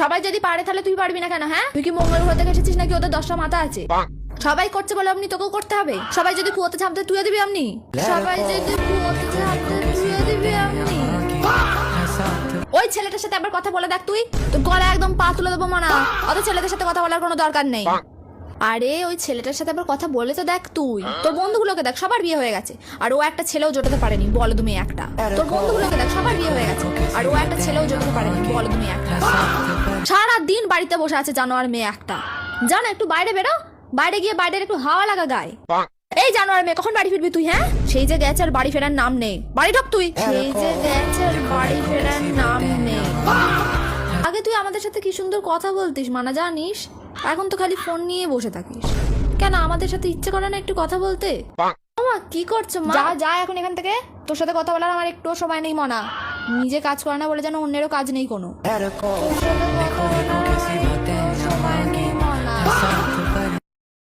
সবাই যদি পারে তাহলে তুই পারবি না কেন? হ্যাঁ, তুই কি মঙ্গল গ্রহ থেকে এসেছিস নাকি ওদের 10টা মাথা আছে? সবাই করছে বলে আপনি তোকেও করতে হবে? সবাই যদি কুয়োতে ঝাঁপতে তুইও দিবি আপনি? সবাই যদি কুয়োতে ঝাঁপতে তুইও দিবি আপনি? ওই ছেলেটার সাথে আবার কথা বলে দেখ, তুই তোর গলা একদম পা তুলে দেবো মানা। অত ছেলেদের সাথে কথা বলার কোনো দরকার নেই। আরে ওই ছেলেটার সাথে আবার কথা বলে তো দেখ, তুই তোর বন্ধুগুলোকে দেখ, সবার বিয়ে হয়ে গেছে আর ও একটা ছেলেও জোটাতে পারেনি, বলো তুমি একটা। তোর বন্ধুগুলোকে দেখ, সবার বিয়ে হয়ে গেছে আর ও একটা ছেলেও জোটাতে পারেনি, বলো তুমি একটা। সারা দিন বাড়িতে বসে আছে জানোয়ার মেয়ে একটা। জানো, একটু বাইরে বেরো, বাইরে গিয়ে বাইরের একটু হাওয়া লাগা গায়ে। এই জানোয়ার মেয়ে, কখন বাড়ি ফিরবি তুই? হ্যাঁ, সেই যে গেছে আর বাড়ি ফেরার নাম নেই। বাড়ি ঢোক তুই। সেই যে গেছে আর বাড়ি ফেরার নাম নেই। আগে তুই আমাদের সাথে কি সুন্দর কথা বলতিস মানা, জানিস? এখন তো খালি ফোন নিয়ে বসে থাকিস। কেন আমাদের সাথে ইচ্ছে করে না একটু কথা বলতে? মা কি করছো মা? যা যা এখন এখান থেকে। তোর সাথে কথা বলার আমার একটুও সময় নেই মনা। নিজে কাজ করে না বলে যেন অন্যেরও কাজ নেই কোনো। তোর সাথে